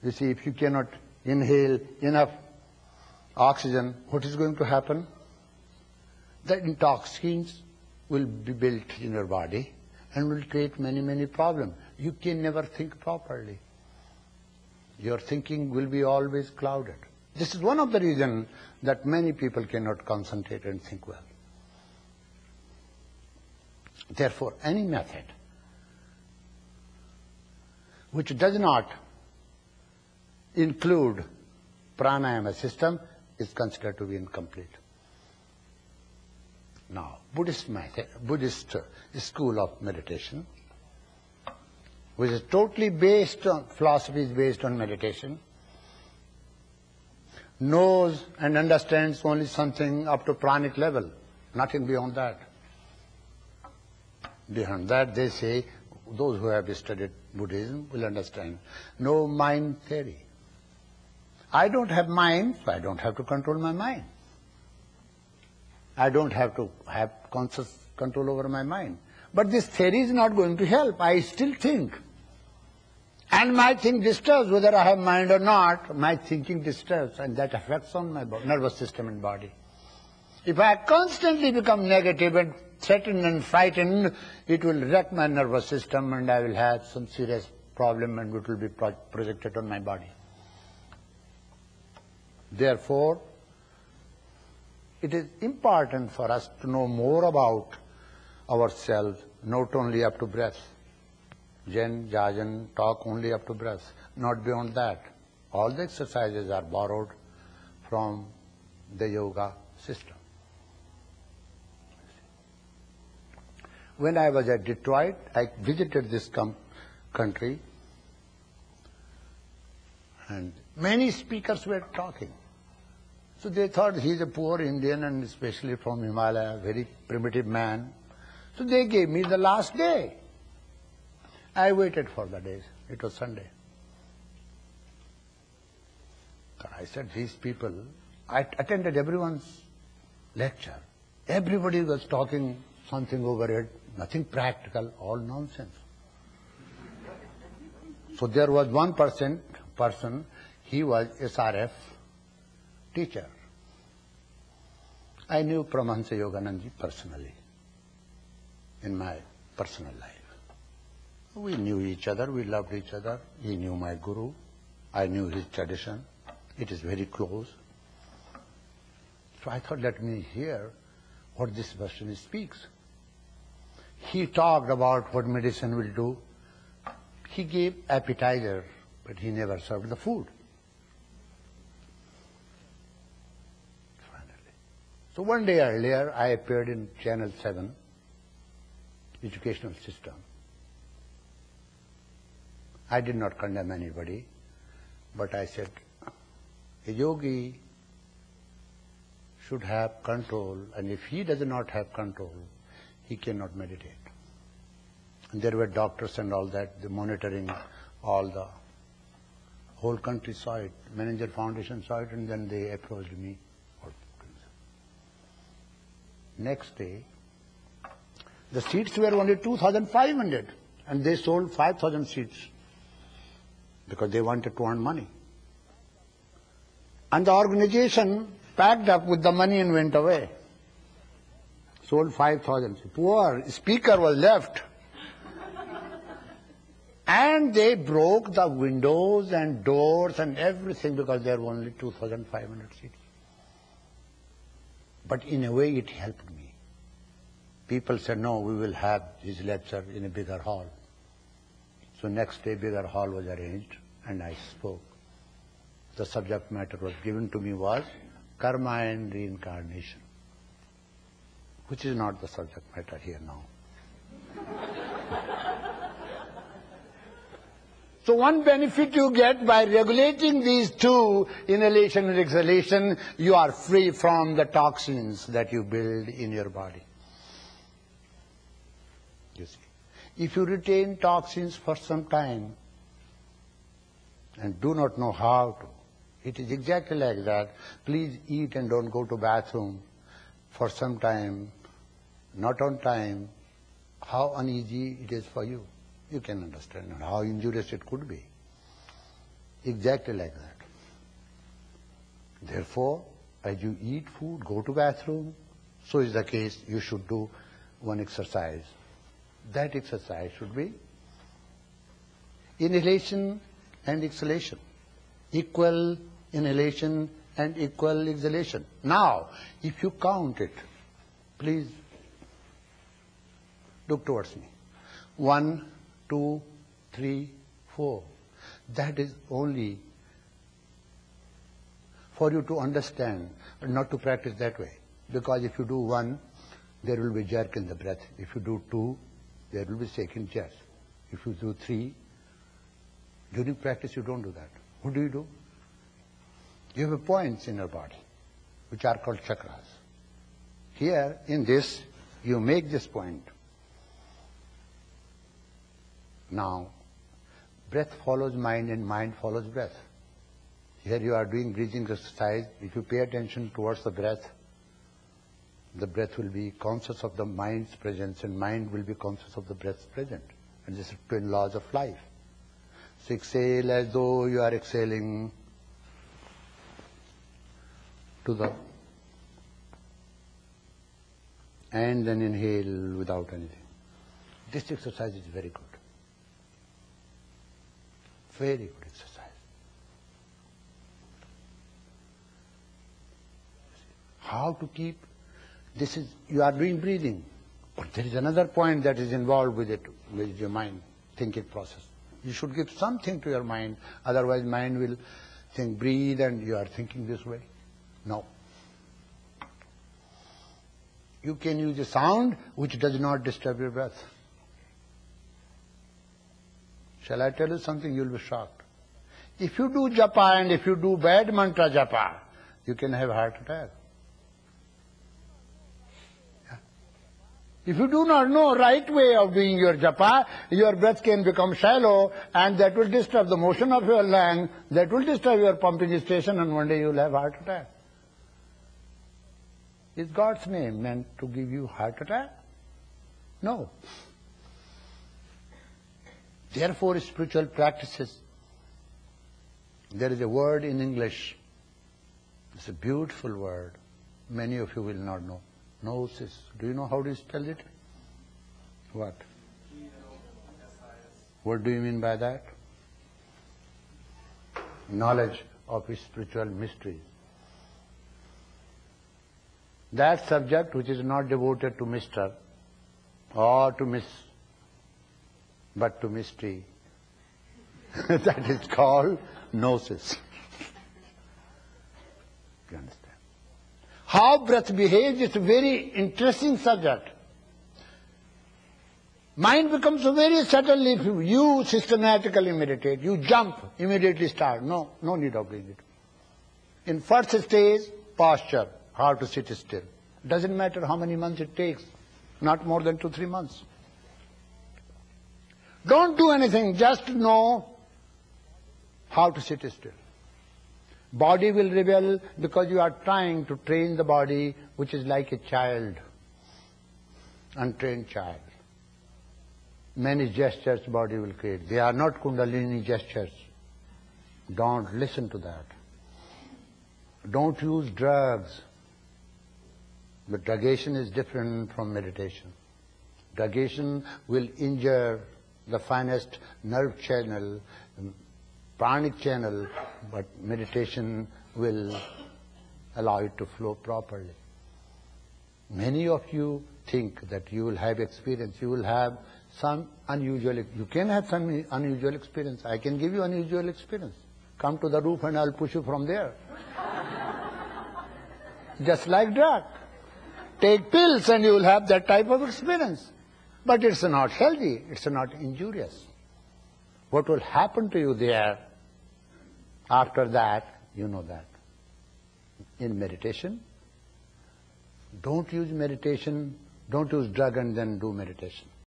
You see, if you cannot inhale enough oxygen, what is going to happen? The toxins will be built in your body and will create many, many problems. You can never think properly. Your thinking will be always clouded. This is one of the reasons that many people cannot concentrate and think well. Therefore, any method which does not include pranayama system is considered to be incomplete. Now, Buddhist school of meditation, which is totally based on, philosophy is based on meditation, knows and understands only something up to pranic level, nothing beyond that. Beyond that, they say, those who have studied Buddhism will understand, no mind theory. I don't have mind, so I don't have to control my mind. I don't have to have conscious control over my mind. But this theory is not going to help. I still think. And my thing disturbs, whether I have mind or not, my thinking disturbs, and that affects on my nervous system and body. If I constantly become negative and threatened and frightened, it will wreck my nervous system and I will have some serious problem and it will be projected on my body. Therefore, it is important for us to know more about ourselves, not only up to breath. Zen, Zazen talk only up to breath, not beyond that. All the exercises are borrowed from the yoga system. When I was at Detroit, I visited this country, and many speakers were talking. So they thought he's a poor Indian and especially from Himalaya, very primitive man. So they gave me the last day. I waited for the day. It was Sunday. I said, these people, I attended everyone's lecture. Everybody was talking something over it, nothing practical, all nonsense. So there was one person, he was SRF teacher. I knew Paramahansa Yoganandaji personally, in my personal life. We knew each other, we loved each other. He knew my guru, I knew his tradition. It is very close. So I thought, let me hear what this person speaks. He talked about what medicine will do. He gave appetizer, but he never served the food. So one day earlier, I appeared in Channel 7, educational system. I did not condemn anybody, but I said, a yogi should have control, and if he does not have control, he cannot meditate. And there were doctors and all that, the monitoring all the whole country saw it, Manager Foundation saw it, and then they approached me. Next day, the seats were only 2,500 and they sold 5,000 seats because they wanted to earn money. And the organization packed up with the money and went away. Sold 5,000. Poor speaker was left. And they broke the windows and doors and everything because there were only 2,500 seats. But in a way it helped me. People said, no, we will have his lecture in a bigger hall. So next day bigger hall was arranged and I spoke. The subject matter was given to me was karma and reincarnation, which is not the subject matter here now. So one benefit you get by regulating these two, inhalation and exhalation, you are free from the toxins that you build in your body. You see, if you retain toxins for some time and do not know how to, it is exactly like that. Please eat and don't go to bathroom for some time, not on time, how uneasy it is for you. You can understand how injurious it could be. exactly like that. Therefore, as you eat food, go to bathroom, so is the case, you should do one exercise. That exercise should be inhalation and exhalation, equal inhalation and equal exhalation. Now, if you count it, please look towards me. 1, 2, 3, 4. That is only for you to understand, but not to practice that way. Because if you do 1, there will be jerk in the breath. If you do 2, there will be second jerk. If you do 3, during practice you don't do that. What do? You have points in your body, which are called chakras. Here, in this, you make this point. Now, breath follows mind and mind follows breath. Here you are doing breathing exercise. If you pay attention towards the breath will be conscious of the mind's presence and mind will be conscious of the breath's presence. And this is twin laws of life. So exhale as though you are exhaling to the... and then inhale without anything. This exercise is very good. Very good exercise. How to keep... This is... you are doing breathing. But there is another point that is involved with it, with your mind, thinking process. You should give something to your mind, otherwise mind will think, breathe, and you are thinking this way. No. You can use a sound which does not disturb your breath. Shall I tell you something? You will be shocked. If you do japa and if you do bad mantra japa, you can have heart attack. If you do not know right way of doing your japa, your breath can become shallow and that will disturb the motion of your lung, that will disturb your pumping station and one day you will have heart attack. Is God's name meant to give you heart attack? No. Therefore, spiritual practices, there is a word in English, it's a beautiful word, many of you will not know. Gnosis. Do you know how to spell it? What? What do you mean by that? Knowledge of spiritual mysteries. That subject which is not devoted to Mr. or to Miss, but to mystery, that is called gnosis. You understand? How breath behaves is a very interesting subject. Mind becomes very subtle if you systematically meditate. You jump, immediately start. No need of doing it. In first stage, posture, how to sit still. Doesn't matter how many months it takes, not more than 2-3 months. Don't do anything, just know how to sit still. Body will rebel because you are trying to train the body, which is like a child, untrained child. Many gestures body will create. They are not Kundalini gestures. Don't listen to that. Don't use drugs. But drugation is different from meditation. Drugation will injure the finest nerve channel, pranic channel, but meditation will allow it to flow properly. Many of you think that you will have experience, you will have some unusual, you can have some unusual experience. I can give you unusual experience. Come to the roof and I'll push you from there. Just like drug. Take pills and you will have that type of experience. But it's not healthy, it's not injurious. What will happen to you there, after that, you know that. In meditation, don't use drug and then do meditation.